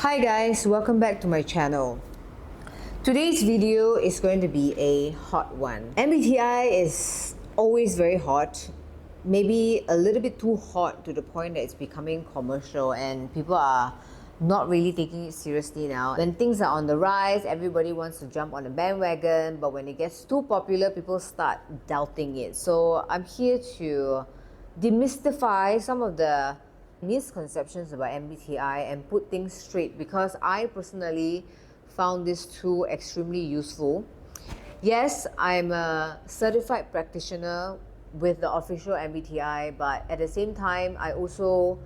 Hi guys, welcome back to my channel. Today's video is going to be a hot one. MBTI is always very hot, maybe a little bit too hot to the point that it's becoming commercial and people are not really taking it seriously now. When things are on the rise, everybody wants to jump on the bandwagon, but when it gets too popular, people start doubting it. So I'm here to demystify some of the misconceptions about MBTI and put things straight because I personally found this tool extremely useful. Yes, I'm a certified practitioner with the official MBTI, but at the same time, I also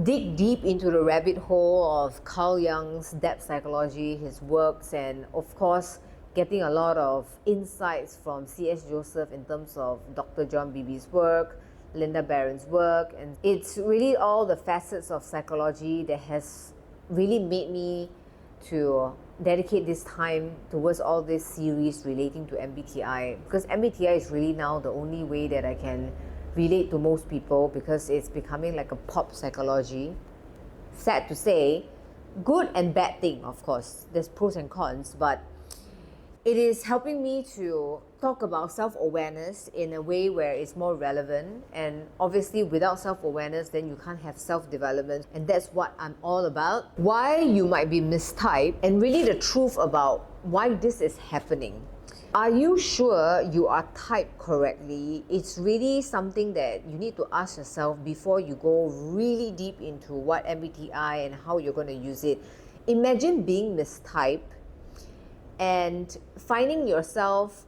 dig deep into the rabbit hole of Carl Jung's depth psychology, his works, and of course, getting a lot of insights from C.S. Joseph in terms of Dr. John Beebe's work, Linda Barron's work, and it's really all the facets of psychology that has really made me to dedicate this time towards all this series relating to MBTI, because MBTI is really now the only way that I can relate to most people because it's becoming like a pop psychology. Sad to say, good and bad thing, of course. There's pros and cons, but it is helping me to talk about self-awareness in a way where it's more relevant. And obviously, without self-awareness, then you can't have self-development. And that's what I'm all about. Why you might be mistyped, and really the truth about why this is happening. Are you sure you are typed correctly? It's really something that you need to ask yourself before you go really deep into what MBTI and how you're going to use it. Imagine being mistyped and finding yourself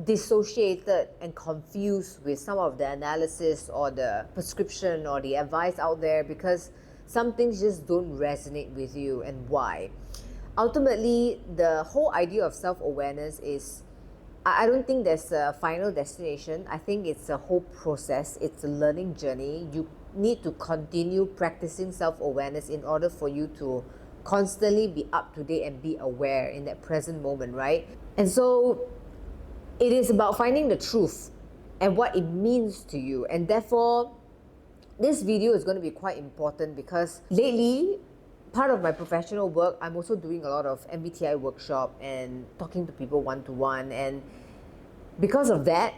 dissociated and confused with some of the analysis or the prescription or the advice out there because some things just don't resonate with you. And why? Ultimately, the whole idea of self-awareness is, I don't think there's a final destination. I think it's a whole process. It's a learning journey. You need to continue practicing self-awareness in order for you to constantly be up to date and be aware in that present moment, right? And so it is about finding the truth and what it means to you. And therefore, this video is going to be quite important because lately, part of my professional work, I'm also doing a lot of MBTI workshop and talking to people one-to-one. And because of that,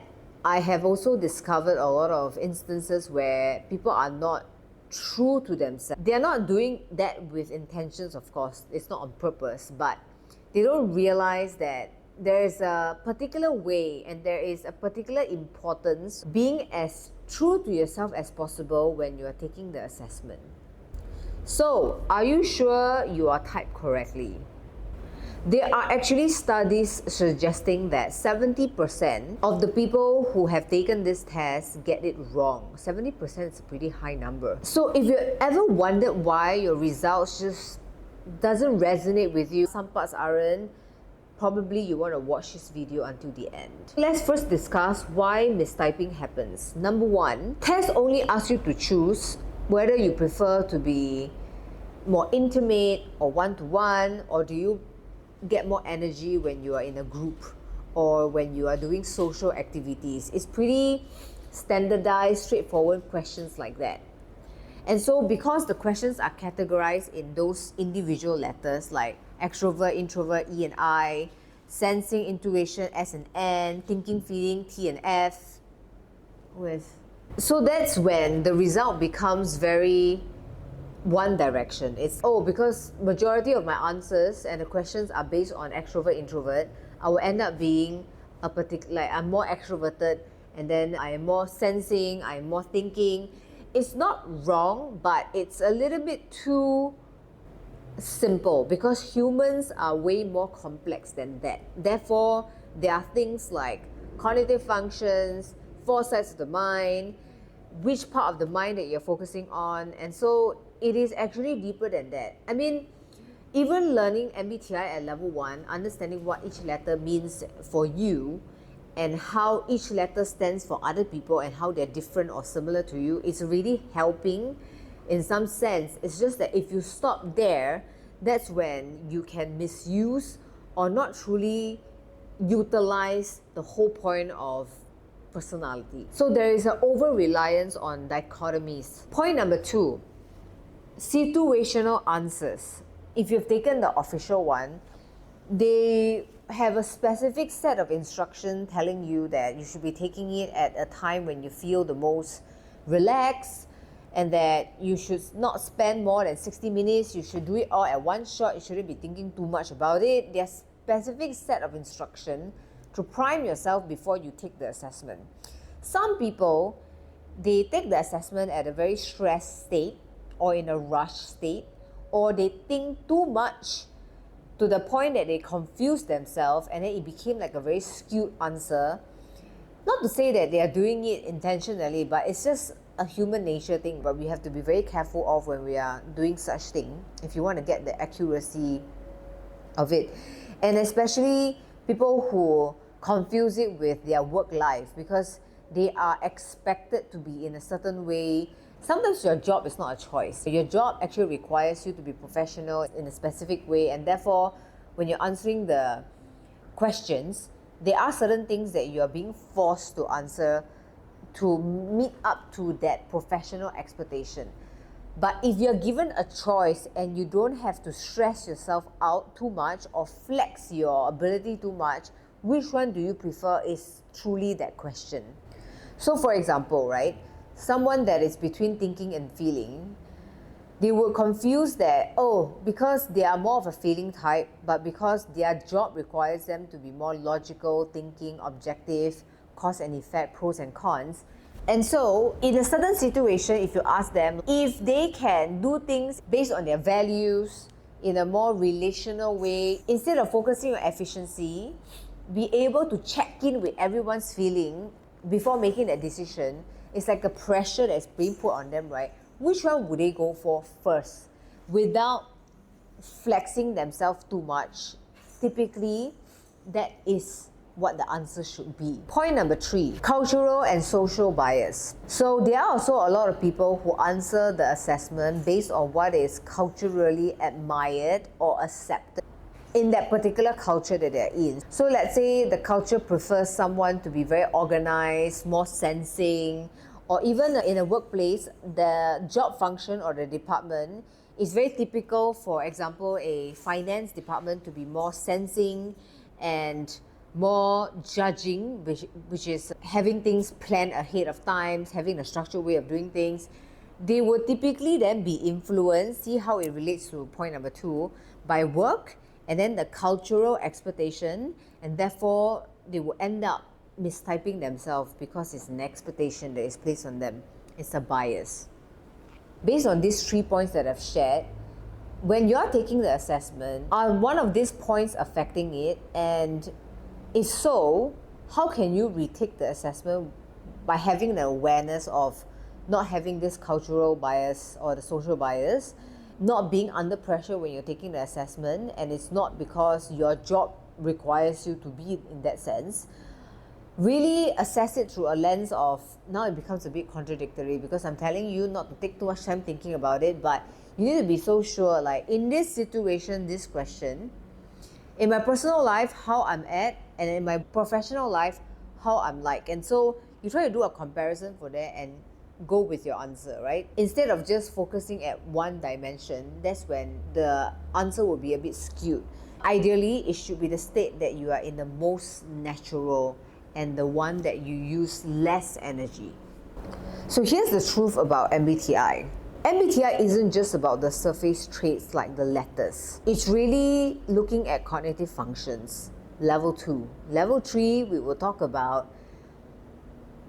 I have also discovered a lot of instances where people are not true to themselves. They are not doing that with intentions, of course. It's not on purpose, but they don't realize that there is a particular way and there is a particular importance being as true to yourself as possible when you are taking the assessment. So, are you sure you are typed correctly? There are actually studies suggesting that 70% of the people who have taken this test get it wrong. 70% is a pretty high number. So if you ever wondered why your results just doesn't resonate with you, some parts aren't, probably you want to watch this video until the end. Let's first discuss why mistyping happens. Number one, tests only ask you to choose whether you prefer to be more intimate or one-to-one, or do you get more energy when you are in a group or when you are doing social activities. It's pretty standardized, straightforward questions like that. And so because the questions are categorized in those individual letters like extrovert, introvert, E and I, sensing, intuition, S and N, thinking, feeling, T and F, so that's when the result becomes very one direction. It's, because majority of my answers and the questions are based on extrovert, introvert, I will end up being a particular, like I'm more extroverted, and then I am more sensing, I am more thinking. It's not wrong, but it's a little bit too simple because humans are way more complex than that. Therefore, there are things like cognitive functions, four sides of the mind, which part of the mind that you're focusing on, and so it is actually deeper than that. I mean, even learning MBTI at level 1, understanding what each letter means for you and how each letter stands for other people and how they're different or similar to you, is really helping in some sense. It's just that if you stop there, that's when you can misuse or not truly utilize the whole point of personality. So there is an over-reliance on dichotomies. Point number 2, situational answers. If you've taken the official one, they have a specific set of instructions telling you that you should be taking it at a time when you feel the most relaxed, and that you should not spend more than 60 minutes. You should do it all at one shot. You shouldn't be thinking too much about it. There's specific set of instruction to prime yourself before you take the assessment. Some people, they take the assessment at a very stressed state or in a rush state, or they think too much to the point that they confuse themselves, and then it became like a very skewed answer. Not to say that they are doing it intentionally, but it's just a human nature thing, but we have to be very careful of when we are doing such thing if you want to get the accuracy of it. And especially people who confuse it with their work life, because they are expected to be in a certain way. Sometimes your job is not a choice. Your job actually requires you to be professional in a specific way, and therefore when you're answering the questions, there are certain things that you are being forced to answer to meet up to that professional expectation. But if you're given a choice and you don't have to stress yourself out too much or flex your ability too much, which one do you prefer is truly that question. So for example, right, someone that is between thinking and feeling, they would confuse that, because they are more of a feeling type, but because their job requires them to be more logical, thinking, objective, cause and effect, pros and cons. And so in a certain situation, if you ask them if they can do things based on their values in a more relational way, instead of focusing on efficiency, be able to check in with everyone's feeling before making that decision, it's like a pressure that's being put on them, right? Which one would they go for first without flexing themselves too much? Typically, that is what the answer should be. Point number 3, cultural and social bias. So there are also a lot of people who answer the assessment based on what is culturally admired or accepted in that particular culture that they're in. So let's say the culture prefers someone to be very organized, more sensing, or even in a workplace, the job function or the department is very typical. For example, a finance department to be more sensing and more judging, which is having things planned ahead of time, having a structured way of doing things. They would typically then be influenced, see how it relates to point number 2, by work and then the cultural expectation, and therefore they will end up mistyping themselves because it's an expectation that is placed on them. It's a bias. Based on these 3 points that I've shared, when you're taking the assessment, are one of these points affecting it? And if so, how can you retake the assessment by having an awareness of not having this cultural bias or the social bias, not being under pressure when you're taking the assessment, and it's not because your job requires you to be in that sense. Really assess it through a lens of, now it becomes a bit contradictory because I'm telling you not to take too much time thinking about it, but you need to be so sure, like in this situation, this question, in my personal life, how I'm at, and in my professional life, how I'm like. And so you try to do a comparison for that and go with your answer, right? Instead of just focusing at one dimension, that's when the answer will be a bit skewed. Ideally, it should be the state that you are in the most natural and the one that you use less energy. So here's the truth about MBTI. MBTI isn't just about the surface traits like the letters. It's really looking at cognitive functions. Level 2. Level 3, we will talk about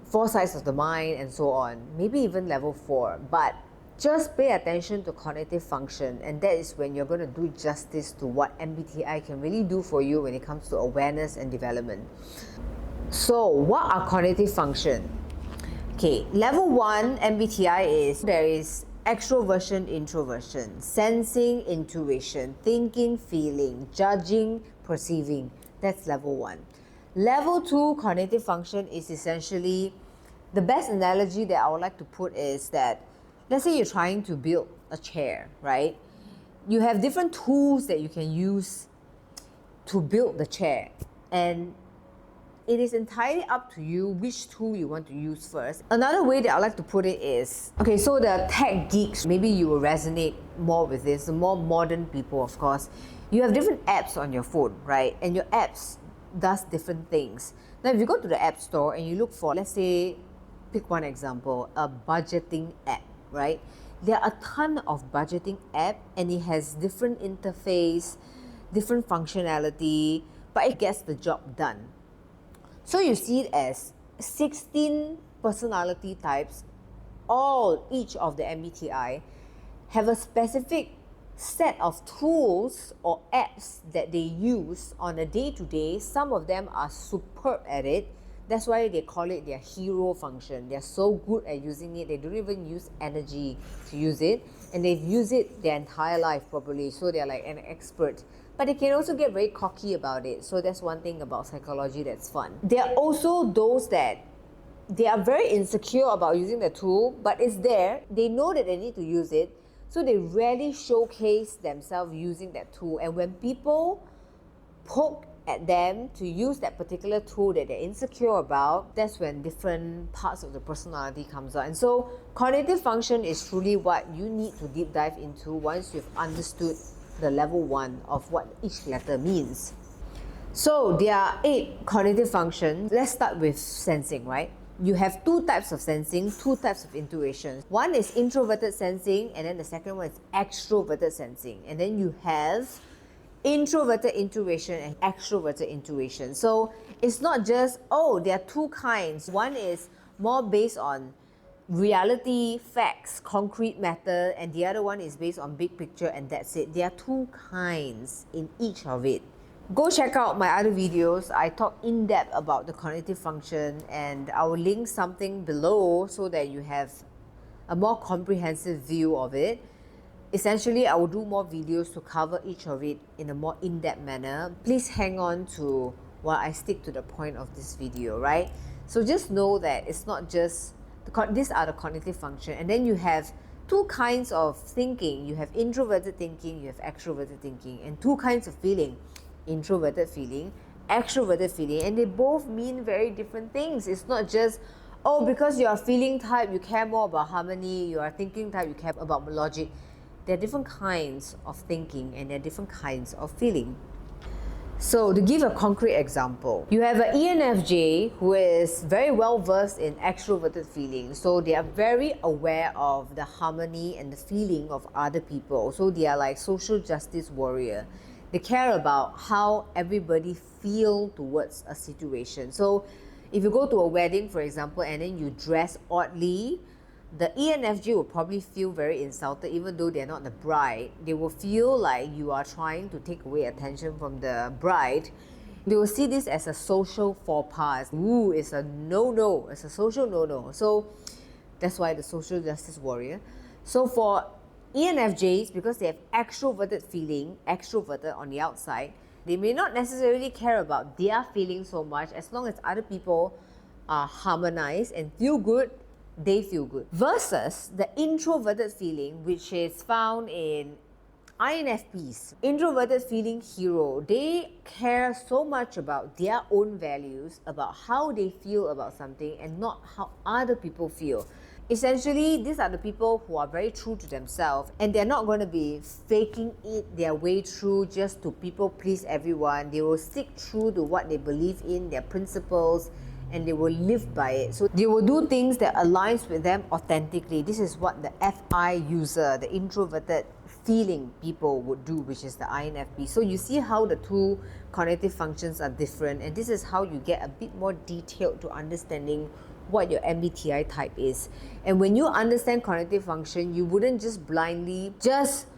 4 sides of the mind and so on. Maybe even level 4. But just pay attention to cognitive function, and that is when you're going to do justice to what MBTI can really do for you when it comes to awareness and development. So what are cognitive function? Okay, level 1 MBTI is, there is extroversion, introversion, sensing, intuition, thinking, feeling, judging, perceiving. That's level 1. Level 2 cognitive function is essentially, the best analogy that I would like to put is that, let's say you're trying to build a chair, right? You have different tools that you can use to build the chair. And it is entirely up to you which tool you want to use first. Another way that I like to put it is, okay, so the tech geeks, maybe you will resonate more with this, the more modern people, of course. You have different apps on your phone, right? And your apps does different things. Now, if you go to the app store and you look for, let's say, pick one example, a budgeting app, right? There are a ton of budgeting app and it has different interface, different functionality, but it gets the job done. So you see it as 16 personality types, each of the MBTI have a specific set of tools or apps that they use on a day-to-day. Some of them are superb at it. That's why they call it their hero function. They're so good at using it, they don't even use energy to use it, and they've used it their entire life probably, so they're like an expert. But they can also get very cocky about it, so that's one thing about psychology that's fun. There are also those that they are very insecure about using the tool, but it's there, they know that they need to use it, so they rarely showcase themselves using that tool. And when people poke at them to use that particular tool that they're insecure about, that's when different parts of the personality comes out. And so cognitive function is truly what you need to deep dive into once you've understood the level 1 of what each letter means. So there are 8 cognitive functions. Let's start with sensing, right? You have 2 types of sensing, 2 types of intuition. One is introverted sensing, and then the second one is extroverted sensing. And then you have introverted intuition and extroverted intuition. So it's not just, there are 2 kinds. One is more based on reality, facts, concrete matter, and the other one is based on big picture, and that's it. There are 2 kinds in each of it. Go check out my other videos. I talk in depth about the cognitive function, and I will link something below so that you have a more comprehensive view of it. Essentially, I will do more videos to cover each of it in a more in-depth manner. Please hang on to while I stick to the point of this video, right? So just know that it's not just, these are the cognitive function, and then you have 2 kinds of thinking. You have introverted thinking, you have extroverted thinking, and 2 kinds of feeling. Introverted feeling, extroverted feeling, and they both mean very different things. It's not just, because you are feeling type, you care more about harmony, you are thinking type, you care about logic. There are different kinds of thinking and there are different kinds of feeling. So to give a concrete example, you have an ENFJ who is very well versed in extroverted feelings. So they are very aware of the harmony and the feeling of other people. So they are like social justice warrior. They care about how everybody feel towards a situation. So if you go to a wedding, for example, and then you dress oddly, the ENFJ will probably feel very insulted, even though they're not the bride. They will feel like you are trying to take away attention from the bride. They will see this as a social faux pas. It's a no-no. It's a social no-no. So that's why the social justice warrior. So for ENFJs, because they have extroverted feeling, extroverted on the outside, they may not necessarily care about their feelings so much. As long as other people are harmonized and feel good, they feel good. Versus the introverted feeling, which is found in INFPs, introverted feeling hero. They care so much about their own values, about how they feel about something, and not how other people feel. Essentially, these are the people who are very true to themselves, and they're not going to be faking it their way through just to people please everyone. They will stick true to what they believe in, their principles, and they will live by it. So they will do things that aligns with them authentically. This is what the FI user, the introverted feeling people would do, which is the INFP. So you see how the 2 cognitive functions are different, and this is how you get a bit more detailed to understanding what your MBTI type is. And when you understand cognitive function, you wouldn't just blindly just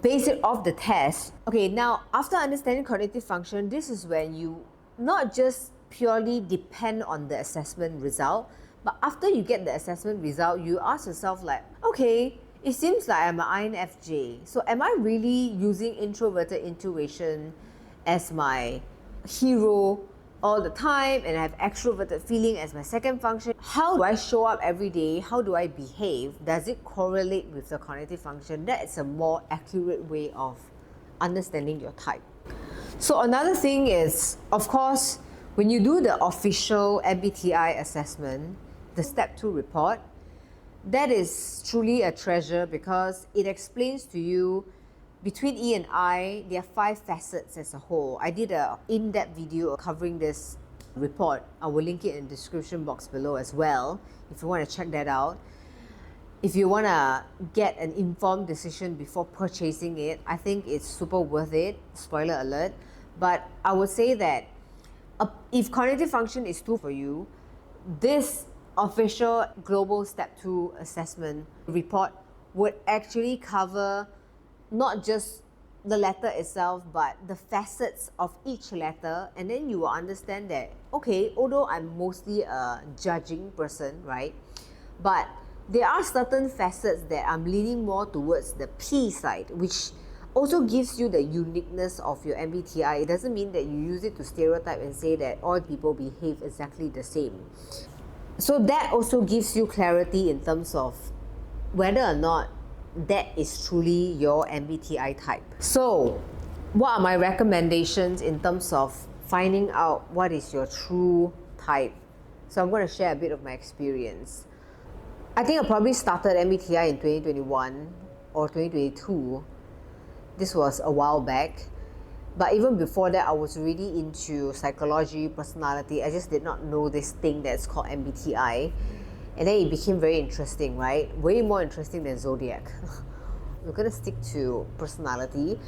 base it off the test. Okay, now after understanding cognitive function, this is when you not just purely depend on the assessment result, but after you get the assessment result, you ask yourself like, okay, it seems like I'm an INFJ. So am I really using introverted intuition as my hero all the time, and I have extroverted feeling as my second function? How do I show up every day? How do I behave? Does it correlate with the cognitive function? That is a more accurate way of understanding your type. So another thing is, of course, When you do the official MBTI assessment, the Step 2 report, that is truly a treasure because it explains to you between E and I, there are 5 facets as a whole. I did an in-depth video covering this report. I will link it in the description box below as well if you want to check that out. If you want to get an informed decision before purchasing it, I think it's super worth it. Spoiler alert. But I would say that if cognitive function is 2 for you, this official global Step 2 assessment report would actually cover not just the letter itself, but the facets of each letter, and then you will understand that, okay, although I'm mostly a judging person, right, but there are certain facets that I'm leaning more towards the P side, which also gives you the uniqueness of your MBTI. It doesn't mean that you use it to stereotype and say that all people behave exactly the same. So that also gives you clarity in terms of whether or not that is truly your MBTI type. So, what are my recommendations in terms of finding out what is your true type? So I'm going to share a bit of my experience. I think I probably started MBTI in 2021 or 2022. This was a while back. But even before that, I was really into psychology, personality. I just did not know this thing that's called MBTI. And then it became very interesting, right? Way more interesting than zodiac. We're going to stick to personality.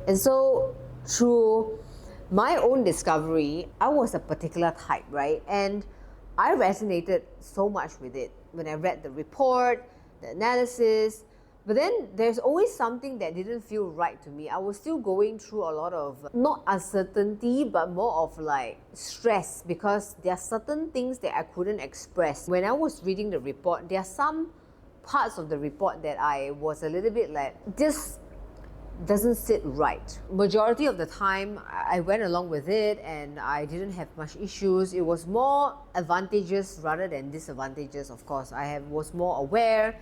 And so through my own discovery, I was a particular type, right? And I resonated so much with it when I read the report, the analysis. But then there's always something that didn't feel right to me. I was still going through a lot of, not uncertainty, but more of like stress, because there are certain things that I couldn't express. When I was reading the report, there are some parts of the report that I was a little bit like, this doesn't sit right. Majority of the time, I went along with it and I didn't have much issues. It was more advantageous rather than disadvantageous, of course. Was more aware.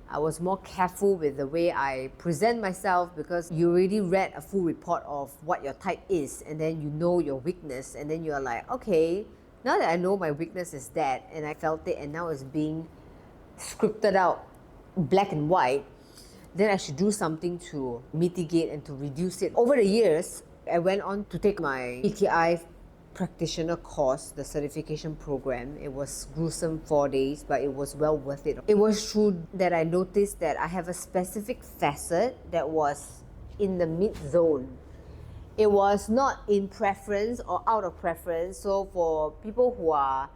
I was more careful with the way I present myself, because you already read a full report of what your type is, and then you know your weakness, and then you're like, okay, now that I know my weakness is that, and I felt it, and now it's being scripted out black and white, then I should do something to mitigate and to reduce it. Over the years, I went on to take my MBTI practitioner course, the certification program. It was gruesome 4 days, but it was well worth it. It was true that I noticed that I have a specific facet that was in the mid zone. It was not in preference or out of preference. So for people who are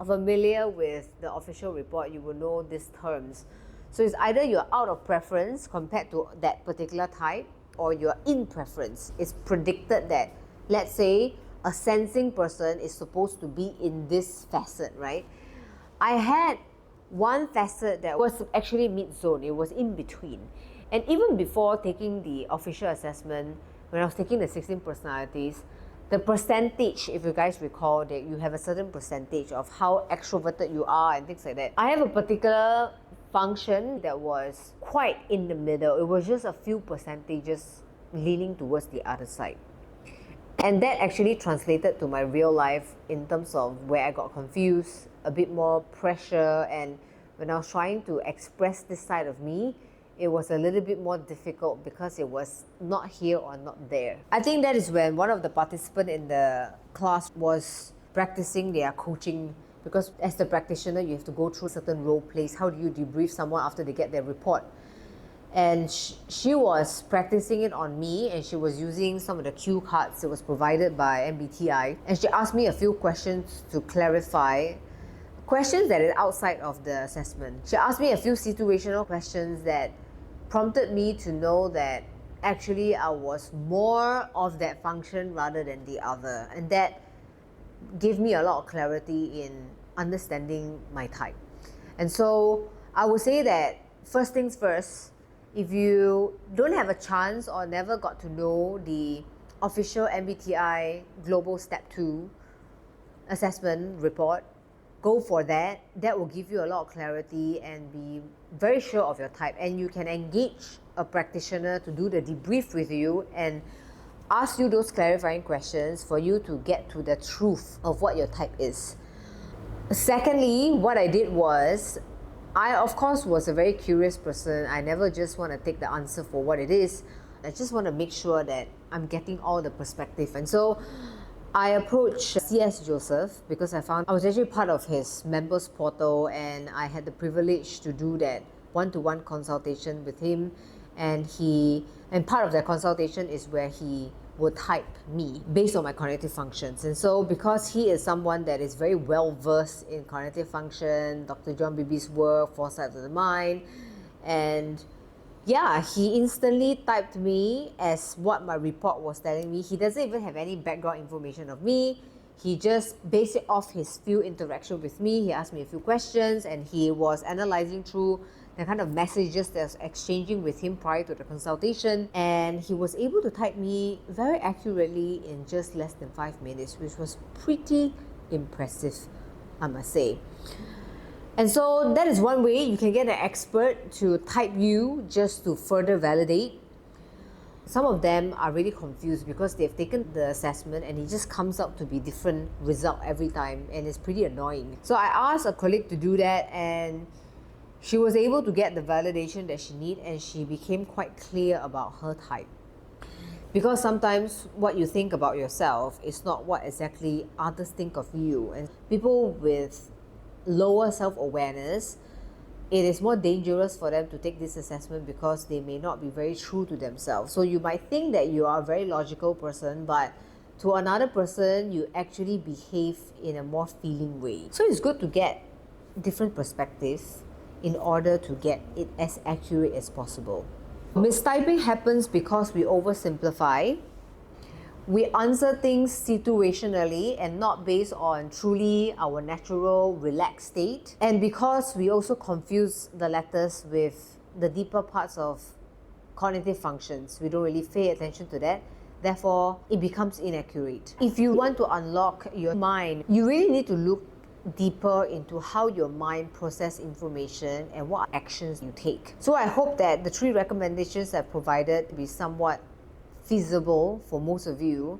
familiar with the official report, you will know these terms. So it's either you're out of preference compared to that particular type, or you're in preference. It's predicted that, let's say, a sensing person is supposed to be in this facet, right? I had one facet that was actually mid-zone. It was in between. And even before taking the official assessment, when I was taking the 16 personalities, the percentage, if you guys recall, that you have a certain percentage of how extroverted you are and things like that. I have a particular function that was quite in the middle. It was just a few percentages leaning towards the other side. And that actually translated to my real life in terms of where I got confused, a bit more pressure, and when I was trying to express this side of me, it was a little bit more difficult because it was not here or not there. I think that is when one of the participants in the class was practicing their coaching, because as the practitioner, you have to go through certain role plays. How do you debrief someone after they get their report? And she was practicing it on me, and she was using some of the cue cards that was provided by MBTI. And she asked me a few questions to clarify, questions that are outside of the assessment. She asked me a few situational questions that prompted me to know that actually I was more of that function rather than the other. And that gave me a lot of clarity in understanding my type. And so I would say that first things first, if you don't have a chance or never got to know the official MBTI Global Step 2 assessment report, go for that. That will give you a lot of clarity and be very sure of your type. And you can engage a practitioner to do the debrief with you and ask you those clarifying questions for you to get to the truth of what your type is. Secondly, what I did was, I of course was a very curious person. I never just want to take the answer for what it is. I just want to make sure that I'm getting all the perspective. And so I approached C.S. Joseph because I found I was actually part of his members portal, and I had the privilege to do that one-to-one consultation with him. And part of that consultation is where he would type me based on my cognitive functions. And so because he is someone that is very well versed in cognitive function, Dr. John Beebe's work, Foresight of the Mind, and yeah, he instantly typed me as what my report was telling me. He doesn't even have any background information of me. He just based it off his few interaction with me. He asked me a few questions, and he was analyzing through the kind of messages that I was exchanging with him prior to the consultation. And he was able to type me very accurately in just less than 5 minutes, which was pretty impressive, I must say. And so that is one way you can get an expert to type you just to further validate. Some of them are really confused because they've taken the assessment and it just comes out to be different result every time, and it's pretty annoying. So I asked a colleague to do that, and she was able to get the validation that she needed, and she became quite clear about her type. Because sometimes what you think about yourself is not what exactly others think of you. And people with lower self-awareness, it is more dangerous for them to take this assessment because they may not be very true to themselves. So you might think that you are a very logical person, but to another person, you actually behave in a more feeling way. So it's good to get different perspectives in order to get it as accurate as possible. Mistyping happens because we oversimplify. We answer things situationally and not based on truly our natural relaxed state. And because we also confuse the letters with the deeper parts of cognitive functions, we don't really pay attention to that. Therefore, it becomes inaccurate. If you want to unlock your mind, you really need to look deeper into how your mind processes information and what actions you take. So I hope that the 3 recommendations I've provided will be somewhat feasible for most of you.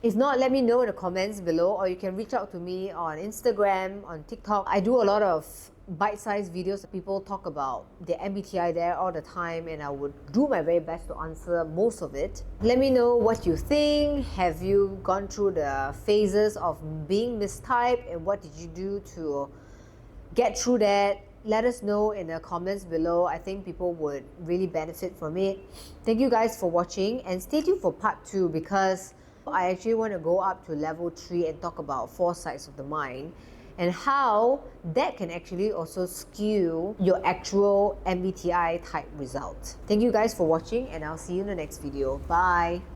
If not, let me know in the comments below, or you can reach out to me on Instagram, on TikTok. I do a lot of bite-sized videos. People talk about the MBTI there all the time, and I would do my very best to answer most of it. Let me know what you think. Have you gone through the phases of being mistyped, and what did you do to get through that? Let us know in the comments below. I think people would really benefit from it. Thank you guys for watching, and stay tuned for part 2 because I actually want to go up to level 3 and talk about foresights of the mind and how that can actually also skew your actual MBTI type result. Thank you guys for watching, and I'll see you in the next video. Bye!